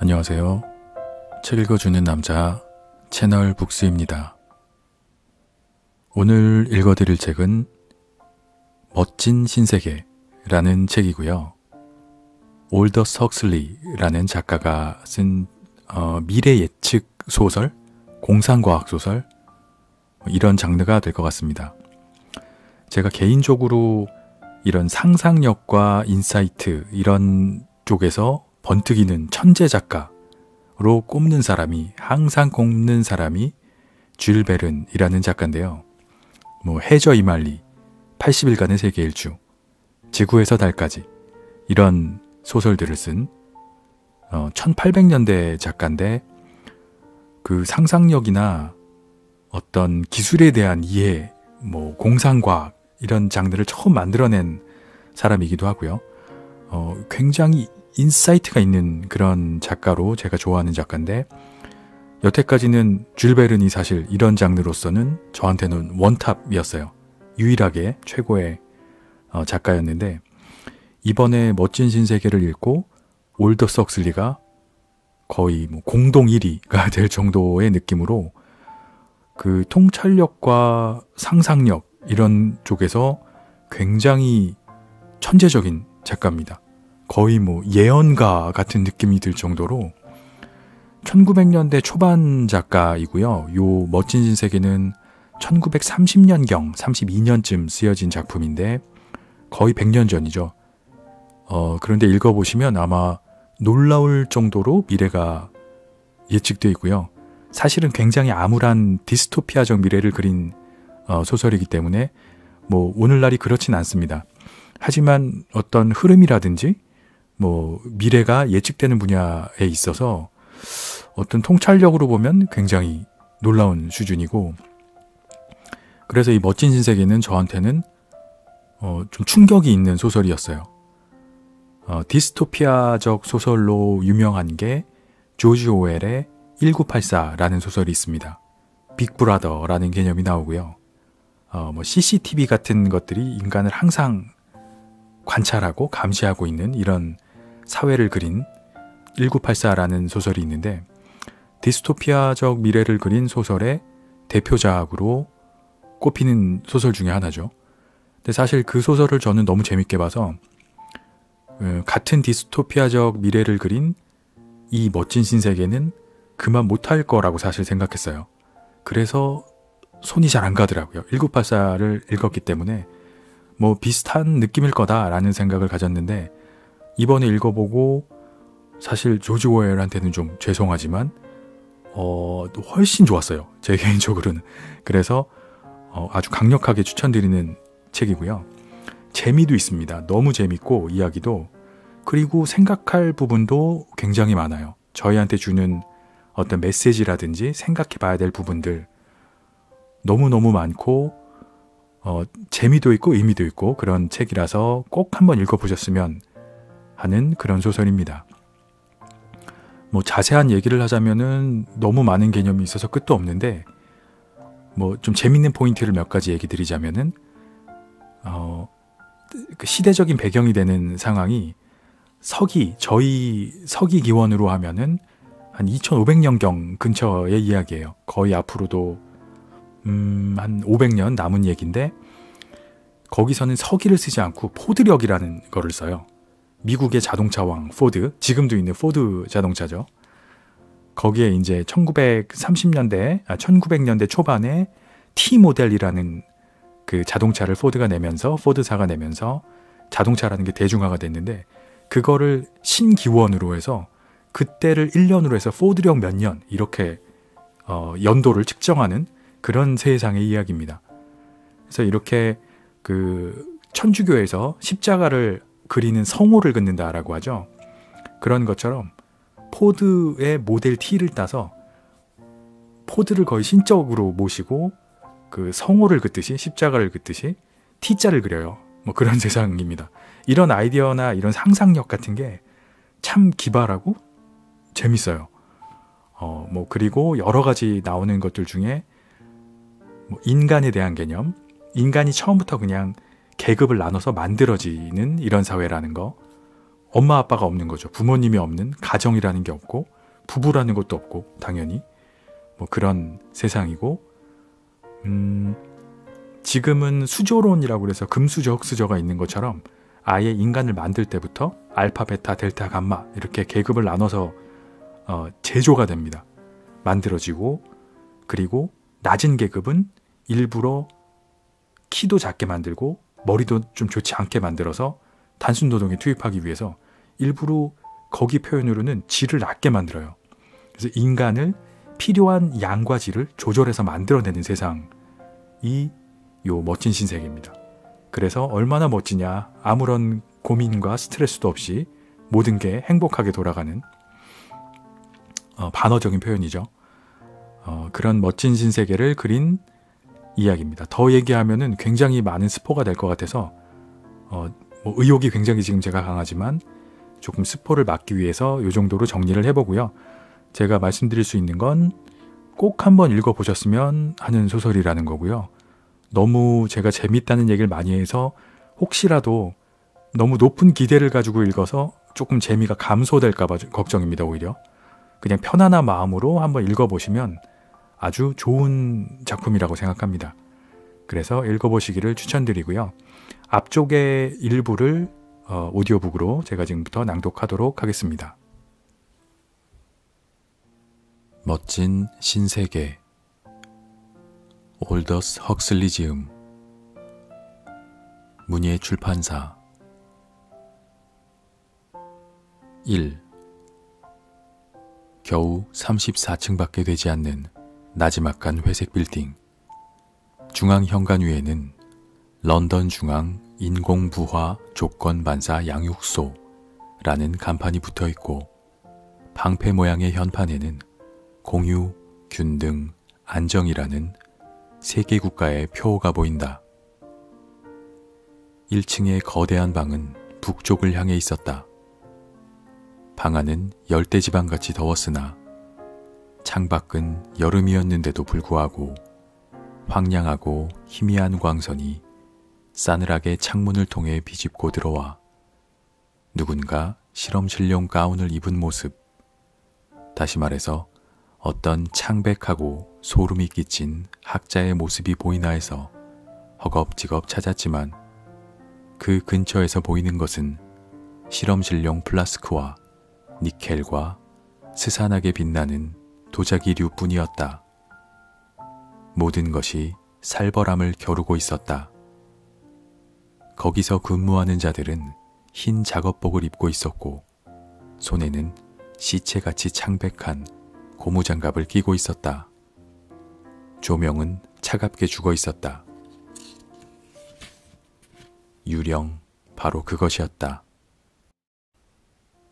안녕하세요. 책 읽어주는 남자 채널 북스입니다. 오늘 읽어드릴 책은 멋진 신세계라는 책이고요. 올더스 헉슬리라는 작가가 쓴 미래 예측 소설, 공상과학 소설 이런 장르가 될 것 같습니다. 제가 개인적으로 이런 상상력과 인사이트 이런 쪽에서 번뜩이는 천재 작가로 꼽는 사람이 항상 꼽는 사람이 줄 베른이라는 작가인데요. 해저 이말리, 80일간의 세계 일주, 지구에서 달까지 이런 소설들을 쓴 1800년대 작가인데 그 상상력이나 어떤 기술에 대한 이해, 공상과학 이런 장르를 처음 만들어낸 사람이기도 하고요. 굉장히 인사이트가 있는 그런 작가로 제가 좋아하는 작가인데 여태까지는 줄 베른이 사실 이런 장르로서는 저한테는 원탑이었어요. 유일하게 최고의 작가였는데 이번에 멋진 신세계를 읽고 올더스 헉슬리가 거의 공동 1위가 될 정도의 느낌으로 그 통찰력과 상상력 이런 쪽에서 굉장히 천재적인 작가입니다. 거의 예언가 같은 느낌이 들 정도로 1900년대 초반 작가이고요. 요 멋진 신세계는 1930년경, 32년쯤 쓰여진 작품인데 거의 100년 전이죠. 그런데 읽어보시면 아마 놀라울 정도로 미래가 예측되어 있고요. 사실은 굉장히 암울한 디스토피아적 미래를 그린 소설이기 때문에 오늘날이 그렇진 않습니다. 하지만 어떤 흐름이라든지 미래가 예측되는 분야에 있어서 어떤 통찰력으로 보면 굉장히 놀라운 수준이고 그래서 이 멋진 신세계는 저한테는 좀 충격이 있는 소설이었어요. 디스토피아적 소설로 유명한 게 조지 오웰의 1984라는 소설이 있습니다. 빅브라더라는 개념이 나오고요. CCTV 같은 것들이 인간을 항상 관찰하고 감시하고 있는 이런 사회를 그린 1984라는 소설이 있는데 디스토피아적 미래를 그린 소설의 대표작으로 꼽히는 소설 중에 하나죠. 근데 사실 그 소설을 저는 너무 재밌게 봐서 같은 디스토피아적 미래를 그린 이 멋진 신세계는 그만 못할 거라고 사실 생각했어요. 그래서 손이 잘 안 가더라고요. 1984를 읽었기 때문에 비슷한 느낌일 거다라는 생각을 가졌는데 이번에 읽어보고 사실 조지 오웰한테는 좀 죄송하지만 훨씬 좋았어요. 제 개인적으로는. 그래서 아주 강력하게 추천드리는 책이고요. 재미도 있습니다. 너무 재밌고 이야기도 그리고 생각할 부분도 굉장히 많아요. 저희한테 주는 어떤 메시지라든지 생각해 봐야 될 부분들 너무너무 많고 재미도 있고 의미도 있고 그런 책이라서 꼭 한번 읽어보셨으면 하는 그런 소설입니다. 자세한 얘기를 하자면은 너무 많은 개념이 있어서 끝도 없는데 좀 재밌는 포인트를 몇 가지 얘기 드리자면은 그 시대적인 배경이 되는 상황이 저희 서기 기원으로 하면은 한 2500년경 근처의 이야기예요. 거의 앞으로도 한 500년 남은 얘기인데 거기서는 서기를 쓰지 않고 포드력이라는 거를 써요. 미국의 자동차왕 포드, 지금도 있는 포드 자동차죠. 거기에 이제 1900년대 초반에 T 모델이라는 그 자동차를 포드사가 내면서 자동차라는 게 대중화가 됐는데 그거를 신기원으로 해서 그때를 1년으로 해서 포드력 몇 년 이렇게 연도를 측정하는 그런 세상의 이야기입니다. 그래서 이렇게 그 천주교에서 십자가를 그리는 성호를 긋는다라고 하죠. 그런 것처럼 포드의 모델 T를 따서 포드를 거의 신적으로 모시고 그 성호를 긋듯이 십자가를 긋듯이 T자를 그려요. 그런 세상입니다. 이런 아이디어나 이런 상상력 같은 게 참 기발하고 재밌어요. 그리고 여러 가지 나오는 것들 중에 인간에 대한 개념, 인간이 처음부터 그냥 계급을 나눠서 만들어지는 이런 사회라는 거, 엄마 아빠가 없는 거죠. 부모님이 없는 가정이라는 게 없고 부부라는 것도 없고 당연히 뭐 그런 세상이고 지금은 수조론이라고 해서 금수저, 흑수저가 있는 것처럼 아예 인간을 만들 때부터 알파, 베타, 델타, 감마 이렇게 계급을 나눠서 제조가 됩니다. 만들어지고 그리고 낮은 계급은 일부러 키도 작게 만들고 머리도 좀 좋지 않게 만들어서 단순 노동에 투입하기 위해서 일부러 거기 표현으로는 질을 낮게 만들어요. 그래서 인간을 필요한 양과 질을 조절해서 만들어내는 세상이 요 멋진 신세계입니다. 그래서 얼마나 멋지냐, 아무런 고민과 스트레스도 없이 모든 게 행복하게 돌아가는 반어적인 표현이죠. 그런 멋진 신세계를 그린 이야기입니다. 더 얘기하면은 굉장히 많은 스포가 될 것 같아서 뭐 의욕이 굉장히 지금 제가 강하지만 조금 스포를 막기 위해서 이 정도로 정리를 해보고요. 제가 말씀드릴 수 있는 건 꼭 한번 읽어보셨으면 하는 소설이라는 거고요. 너무 제가 재밌다는 얘기를 많이 해서 혹시라도 너무 높은 기대를 가지고 읽어서 조금 재미가 감소될까 봐 걱정입니다. 오히려 그냥 편안한 마음으로 한번 읽어보시면 아주 좋은 작품이라고 생각합니다. 그래서 읽어보시기를 추천드리고요. 앞쪽의 일부를 오디오북으로 제가 지금부터 낭독하도록 하겠습니다. 멋진 신세계 올더스 헉슬리 지음 문예 출판사 1. 겨우 34층밖에 되지 않는 나지막한 회색 빌딩 중앙 현관 위에는 런던 중앙 인공부화 조건반사 양육소라는 간판이 붙어있고 방패 모양의 현판에는 공유, 균등, 안정이라는 3개 국가의 표가 보인다. 1층의 거대한 방은 북쪽을 향해 있었다. 방 안은 열대지방같이 더웠으나 창밖은 여름이었는데도 불구하고 황량하고 희미한 광선이 싸늘하게 창문을 통해 비집고 들어와 누군가 실험실용 가운을 입은 모습, 다시 말해서 어떤 창백하고 소름이 끼친 학자의 모습이 보이나 해서 허겁지겁 찾았지만 그 근처에서 보이는 것은 실험실용 플라스크와 니켈과 스산하게 빛나는 도자기류 뿐이었다. 모든 것이 살벌함을 겨루고 있었다. 거기서 근무하는 자들은 흰 작업복을 입고 있었고 손에는 시체같이 창백한 고무장갑을 끼고 있었다. 조명은 차갑게 죽어 있었다. 유령, 바로 그것이었다.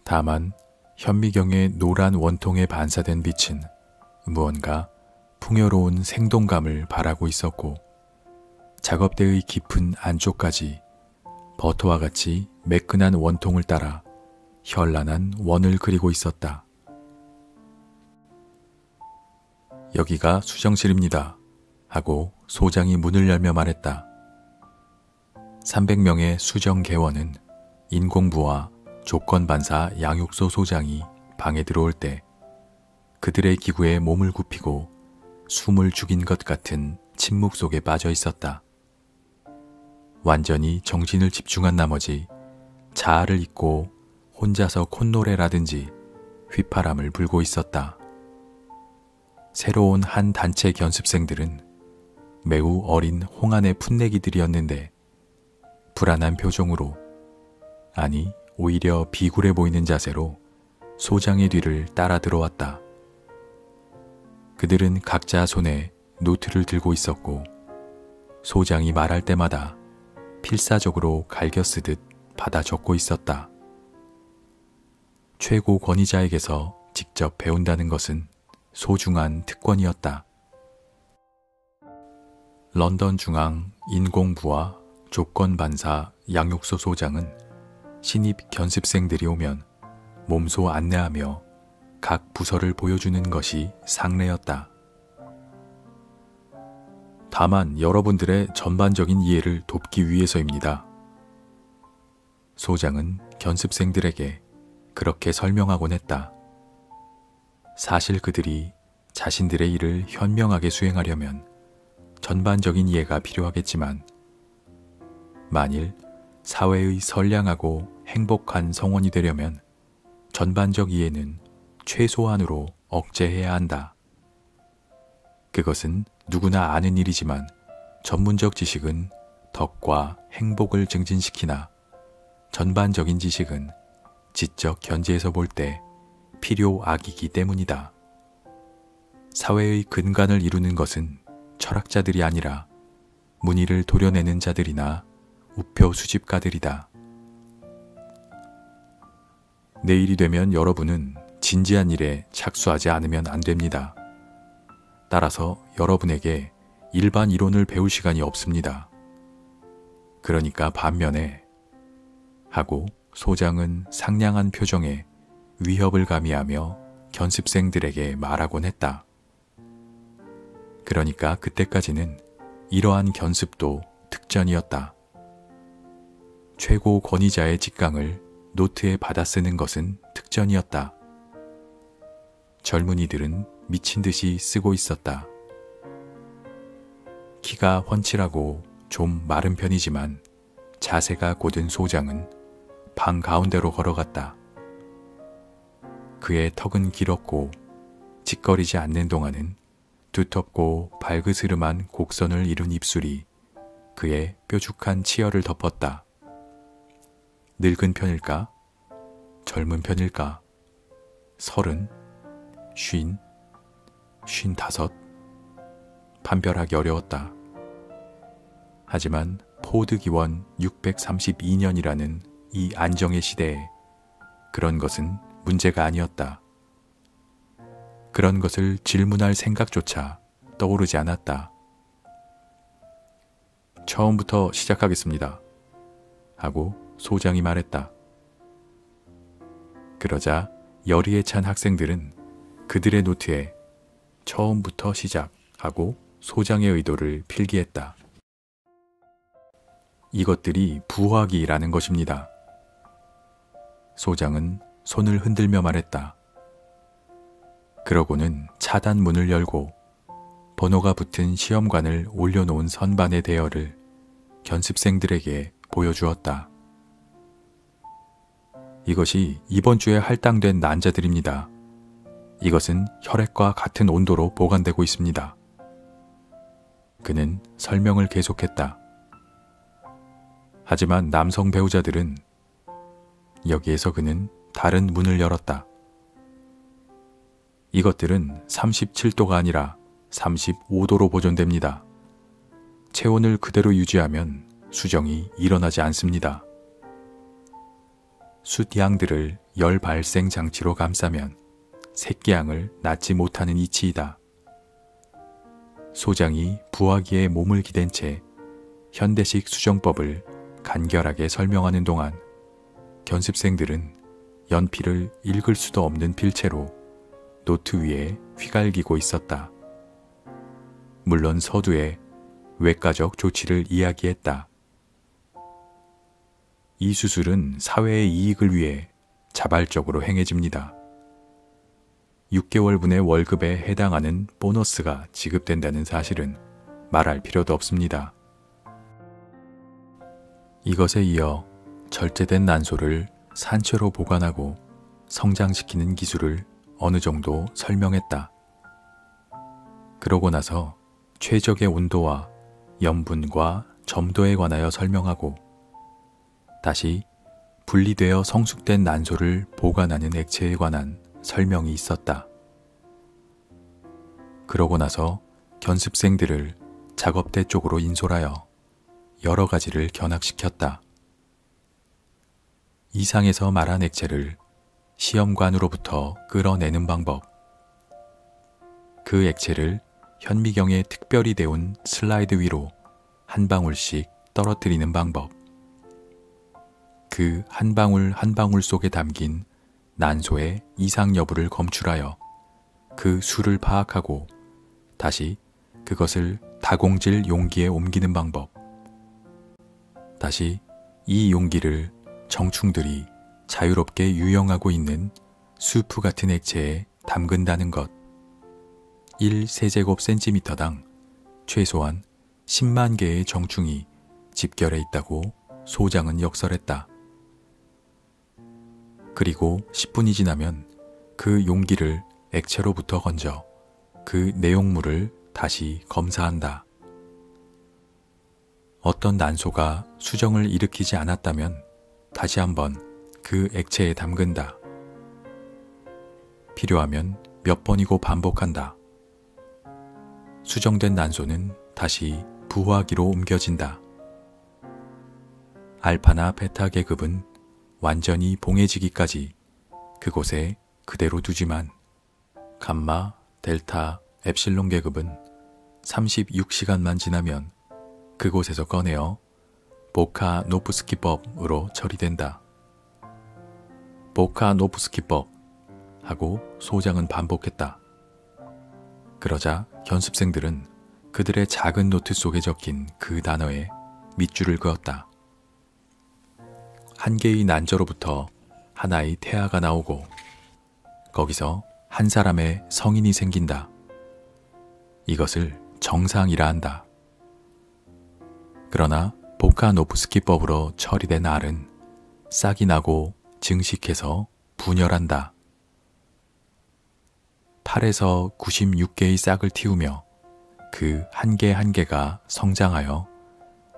다만 현미경의 노란 원통에 반사된 빛은 무언가 풍요로운 생동감을 발하고 있었고 작업대의 깊은 안쪽까지 버터와 같이 매끈한 원통을 따라 현란한 원을 그리고 있었다. 여기가 수정실입니다. 하고 소장이 문을 열며 말했다. 300명의 수정 개원은 인공부화 조건반사 양육소 소장이 방에 들어올 때 그들의 기구에 몸을 굽히고 숨을 죽인 것 같은 침묵 속에 빠져 있었다. 완전히 정신을 집중한 나머지 자아를 잊고 혼자서 콧노래라든지 휘파람을 불고 있었다. 새로운 한 단체 견습생들은 매우 어린 홍안의 풋내기들이었는데 불안한 표정으로, 아니 오히려 비굴해 보이는 자세로 소장의 뒤를 따라 들어왔다. 그들은 각자 손에 노트를 들고 있었고 소장이 말할 때마다 필사적으로 갈겨 쓰듯 받아 적고 있었다. 최고 권위자에게서 직접 배운다는 것은 소중한 특권이었다. 런던 중앙 인공부화 조건반사 양육소 소장은 신입 견습생들이 오면 몸소 안내하며 각 부서를 보여주는 것이 상례였다. 다만 여러분들의 전반적인 이해를 돕기 위해서입니다. 소장은 견습생들에게 그렇게 설명하곤 했다. 사실 그들이 자신들의 일을 현명하게 수행하려면 전반적인 이해가 필요하겠지만 만일 사회의 선량하고 행복한 성원이 되려면 전반적 이해는 최소한으로 억제해야 한다. 그것은 누구나 아는 일이지만 전문적 지식은 덕과 행복을 증진시키나 전반적인 지식은 지적 견지에서 볼 때 필요악이기 때문이다. 사회의 근간을 이루는 것은 철학자들이 아니라 문의를 도려내는 자들이나 우표 수집가들이다. 내일이 되면 여러분은 진지한 일에 착수하지 않으면 안 됩니다. 따라서 여러분에게 일반 이론을 배울 시간이 없습니다. 그러니까 반면에 하고 소장은 상냥한 표정에 위협을 가미하며 견습생들에게 말하곤 했다. 그러니까 그때까지는 이러한 견습도 특전이었다. 최고 권위자의 직강을 노트에 받아쓰는 것은 특전이었다. 젊은이들은 미친 듯이 쓰고 있었다. 키가 훤칠하고 좀 마른 편이지만 자세가 곧은 소장은 방 가운데로 걸어갔다. 그의 턱은 길었고 짓거리지 않는 동안은 두텁고 발그스름한 곡선을 이룬 입술이 그의 뾰족한 치열을 덮었다. 늙은 편일까? 젊은 편일까? 30? 50? 55? 판별하기 어려웠다. 하지만 포드 기원 632년이라는 이 안정의 시대에 그런 것은 문제가 아니었다. 그런 것을 질문할 생각조차 떠오르지 않았다. 처음부터 시작하겠습니다. 하고 소장이 말했다. 그러자 열의에 찬 학생들은 그들의 노트에 처음부터 시작하고 소장의 의도를 필기했다. 이것들이 부화기라는 것입니다. 소장은 손을 흔들며 말했다. 그러고는 차단문을 열고 번호가 붙은 시험관을 올려놓은 선반의 대여를 견습생들에게 보여주었다. 이것이 이번 주에 할당된 난자들입니다. 이것은 혈액과 같은 온도로 보관되고 있습니다. 그는 설명을 계속했다. 하지만 남성 배우자들은 여기에서 그는 다른 문을 열었다. 이것들은 37도가 아니라 35도로 보존됩니다. 체온을 그대로 유지하면 수정이 일어나지 않습니다. 숫양들을 열 발생 장치로 감싸면 새끼양을 낳지 못하는 이치이다. 소장이 부화기에 몸을 기댄 채 현대식 수정법을 간결하게 설명하는 동안 견습생들은 연필을 읽을 수도 없는 필체로 노트 위에 휘갈기고 있었다. 물론 서두에 외과적 조치를 이야기했다. 이 수술은 사회의 이익을 위해 자발적으로 행해집니다. 6개월분의 월급에 해당하는 보너스가 지급된다는 사실은 말할 필요도 없습니다. 이것에 이어 절제된 난소를 산채로 보관하고 성장시키는 기술을 어느 정도 설명했다. 그러고 나서 최적의 온도와 염분과 점도에 관하여 설명하고 다시 분리되어 성숙된 난소를 보관하는 액체에 관한 설명이 있었다. 그러고 나서 견습생들을 작업대 쪽으로 인솔하여 여러 가지를 견학시켰다. 이상에서 말한 액체를 시험관으로부터 끌어내는 방법, 그 액체를 현미경에 특별히 데운 슬라이드 위로 한 방울씩 떨어뜨리는 방법, 그 한 방울 한 방울 속에 담긴 난소의 이상 여부를 검출하여 그 수를 파악하고 다시 그것을 다공질 용기에 옮기는 방법, 다시 이 용기를 정충들이 자유롭게 유영하고 있는 수프 같은 액체에 담근다는 것. 1세제곱센티미터당 최소한 10만 개의 정충이 집결해 있다고 소장은 역설했다. 그리고 10분이 지나면 그 용기를 액체로부터 건져 그 내용물을 다시 검사한다. 어떤 난소가 수정을 일으키지 않았다면 다시 한번 그 액체에 담근다. 필요하면 몇 번이고 반복한다. 수정된 난소는 다시 부화기로 옮겨진다. 알파나 베타 계급은 완전히 봉해지기까지 그곳에 그대로 두지만 감마, 델타, 엡실론 계급은 36시간만 지나면 그곳에서 꺼내어 보카노프스키법으로 처리된다. 보카노프스키법 하고 소장은 반복했다. 그러자 연습생들은 그들의 작은 노트 속에 적힌 그 단어에 밑줄을 그었다. 한 개의 난저로부터 하나의 태아가 나오고 거기서 한 사람의 성인이 생긴다. 이것을 정상이라 한다. 그러나 보카노프스키법으로 처리된 알은 싹이 나고 증식해서 분열한다. 8에서 96개의 싹을 틔우며 그 한 개 한 개가 성장하여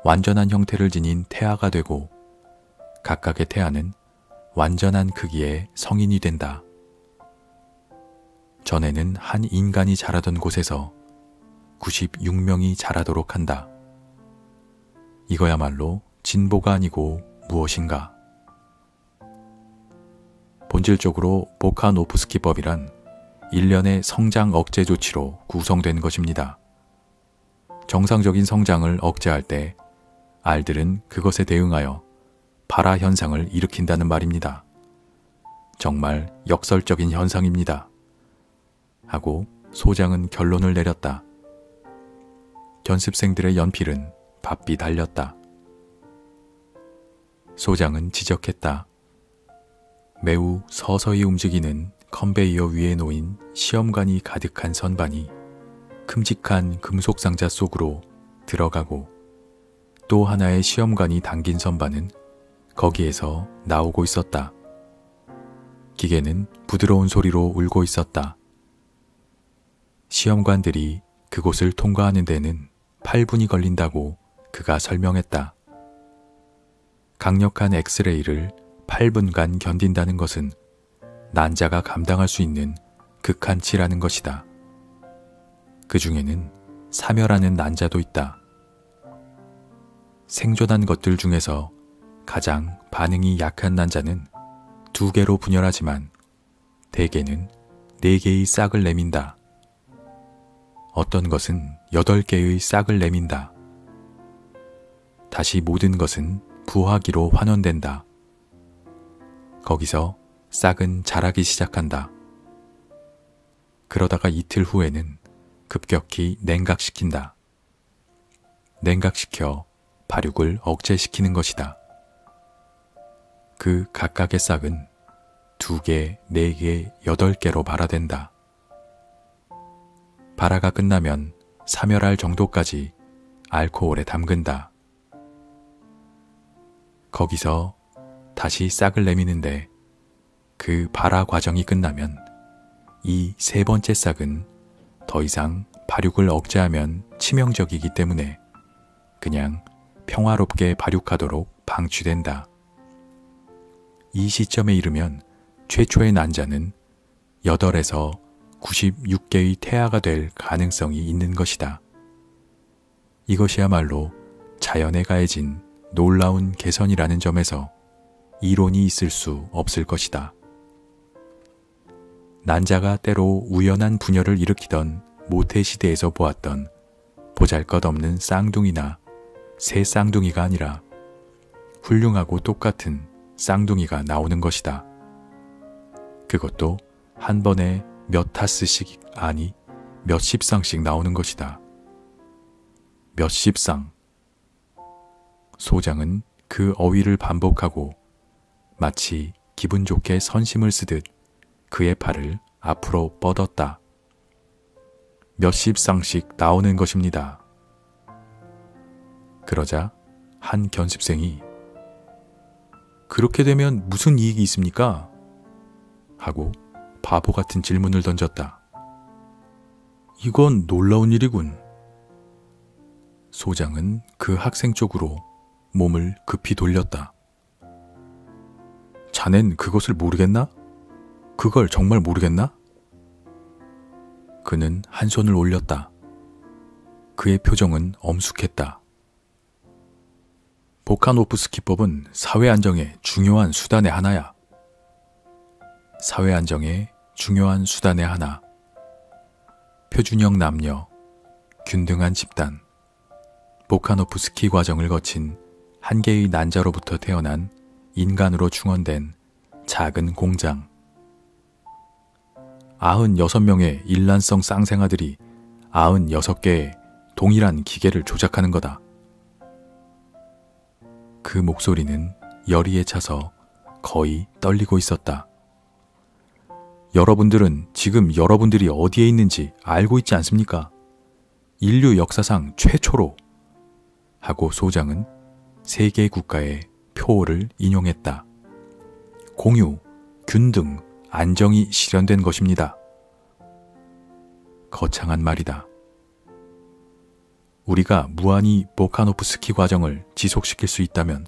완전한 형태를 지닌 태아가 되고 각각의 태아는 완전한 크기의 성인이 된다. 전에는 한 인간이 자라던 곳에서 96명이 자라도록 한다. 이거야말로 진보가 아니고 무엇인가? 본질적으로 보카노프스키법이란 일련의 성장 억제 조치로 구성된 것입니다. 정상적인 성장을 억제할 때 알들은 그것에 대응하여 발화 현상을 일으킨다는 말입니다. 정말 역설적인 현상입니다. 하고 소장은 결론을 내렸다. 연습생들의 연필은 바삐 달렸다. 소장은 지적했다. 매우 서서히 움직이는 컨베이어 위에 놓인 시험관이 가득한 선반이 큼직한 금속 상자 속으로 들어가고 또 하나의 시험관이 담긴 선반은 거기에서 나오고 있었다. 기계는 부드러운 소리로 울고 있었다. 시험관들이 그곳을 통과하는 데는 8분이 걸린다고 그가 설명했다. 강력한 엑스레이를 8분간 견딘다는 것은 난자가 감당할 수 있는 극한치라는 것이다. 그 중에는 사멸하는 난자도 있다. 생존한 것들 중에서 가장 반응이 약한 난자는 2개로 분열하지만 대개는 4개의 싹을 내민다. 어떤 것은 8개의 싹을 내민다. 다시 모든 것은 부화기로 환원된다. 거기서 싹은 자라기 시작한다. 그러다가 이틀 후에는 급격히 냉각시킨다. 냉각시켜 발육을 억제시키는 것이다. 그 각각의 싹은 2개, 4개, 8개로 발화된다. 발화가 끝나면 사멸할 정도까지 알코올에 담근다. 거기서 다시 싹을 내미는데 그 발화 과정이 끝나면 이 3번째 싹은 더 이상 발육을 억제하면 치명적이기 때문에 그냥 평화롭게 발육하도록 방치된다. 이 시점에 이르면 최초의 난자는 8에서 96개의 태아가 될 가능성이 있는 것이다. 이것이야말로 자연에 가해진 놀라운 개선이라는 점에서 이론이 있을 수 없을 것이다. 난자가 때로 우연한 분열을 일으키던 모태시대에서 보았던 보잘것없는 쌍둥이나 새 쌍둥이가 아니라 훌륭하고 똑같은 쌍둥이가 나오는 것이다. 그것도 한 번에 몇 타스씩 아니 몇십 쌍씩 나오는 것이다. 몇십 쌍. 소장은 그 어휘를 반복하고 마치 기분 좋게 선심을 쓰듯 그의 팔을 앞으로 뻗었다. 몇십 쌍씩 나오는 것입니다. 그러자 한 견습생이 그렇게 되면 무슨 이익이 있습니까? 하고 바보 같은 질문을 던졌다. 이건 놀라운 일이군. 소장은 그 학생 쪽으로 몸을 급히 돌렸다. 자넨 그것을 모르겠나? 그걸 정말 모르겠나? 그는 한 손을 올렸다. 그의 표정은 엄숙했다. 보카노프스키법은 사회 안정의 중요한 수단의 하나야. 사회 안정의 중요한 수단의 하나. 표준형 남녀, 균등한 집단, 보카노프스키 과정을 거친 한 개의 난자로부터 태어난 인간으로 충원된 작은 공장. 96명의 일란성 쌍생아들이 96개의 동일한 기계를 조작하는 거다. 그 목소리는 열의에 차서 거의 떨리고 있었다. 여러분들은 지금 여러분들이 어디에 있는지 알고 있지 않습니까? 인류 역사상 최초로 하고 소장은 세 개 국가의 표어를 인용했다. 공유, 균등, 안정이 실현된 것입니다. 거창한 말이다. 우리가 무한히 보카노프스키 과정을 지속시킬 수 있다면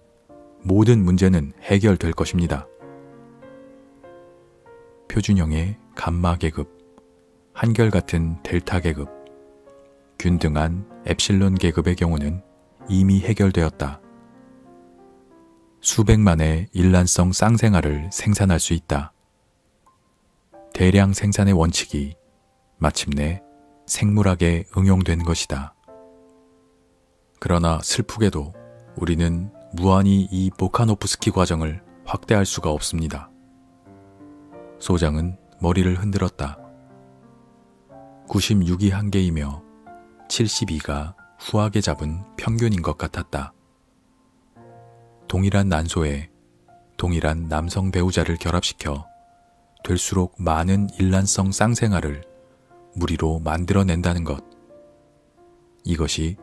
모든 문제는 해결될 것입니다. 표준형의 감마 계급, 한결같은 델타 계급, 균등한 엡실론 계급의 경우는 이미 해결되었다. 수백만의 일란성 쌍생아를 생산할 수 있다. 대량 생산의 원칙이 마침내 생물학에 응용된 것이다. 그러나 슬프게도 우리는 무한히 이 보카노프스키 과정을 확대할 수가 없습니다. 소장은 머리를 흔들었다. 96이 한계이며 72가 후하게 잡은 평균인 것 같았다. 동일한 난소에 동일한 남성 배우자를 결합시켜 될수록 많은 일란성 쌍생아를 무리로 만들어낸다는 것. 이것이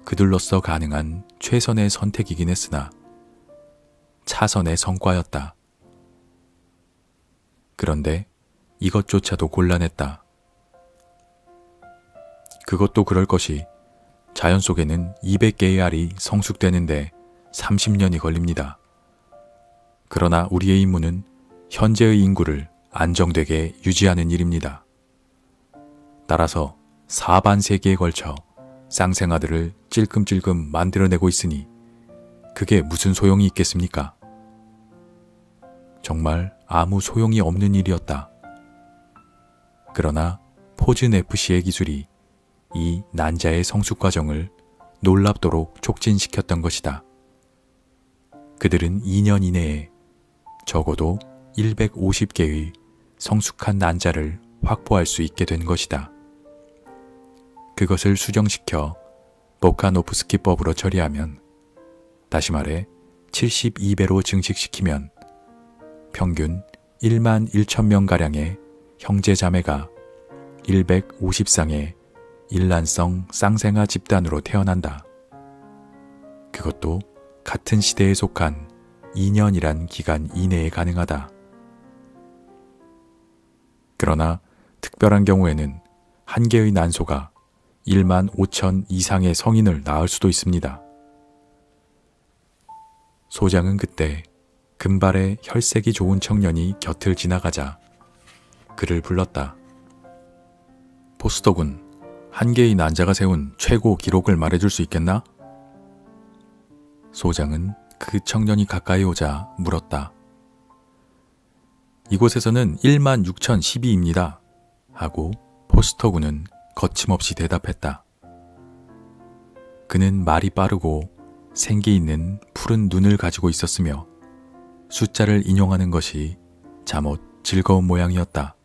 그들로서 가능한 최선의 선택이긴 했으나 차선의 성과였다. 그런데 이것조차도 곤란했다. 그것도 그럴 것이 자연 속에는 200개의 알이 성숙되는데 30년이 걸립니다. 그러나 우리의 임무는 현재의 인구를 안정되게 유지하는 일입니다. 따라서 사반세기에 걸쳐 쌍생아들을 찔끔찔끔 만들어내고 있으니 그게 무슨 소용이 있겠습니까? 정말 아무 소용이 없는 일이었다. 그러나 포즈네프시의 기술이 이 난자의 성숙 과정을 놀랍도록 촉진시켰던 것이다. 그들은 2년 이내에 적어도 150개의 성숙한 난자를 확보할 수 있게 된 것이다. 그것을 수정시켜 보카노프스키법으로 처리하면, 다시 말해 72배로 증식시키면 평균 1만 1천명가량의 형제자매가 150쌍의 일란성 쌍생아 집단으로 태어난다. 그것도 같은 시대에 속한 2년이란 기간 이내에 가능하다. 그러나 특별한 경우에는 한 개의 난소가 1만 5천 이상의 성인을 낳을 수도 있습니다. 소장은 그때 금발의 혈색이 좋은 청년이 곁을 지나가자 그를 불렀다. 포스터군, 한 개의 난자가 세운 최고 기록을 말해줄 수 있겠나? 소장은 그 청년이 가까이 오자 물었다. 이곳에서는 1만 6,012입니다. 하고 포스터군은 거침없이 대답했다. 그는 말이 빠르고 생기 있는 푸른 눈을 가지고 있었으며 숫자를 인용하는 것이 잠옷 즐거운 모양이었다.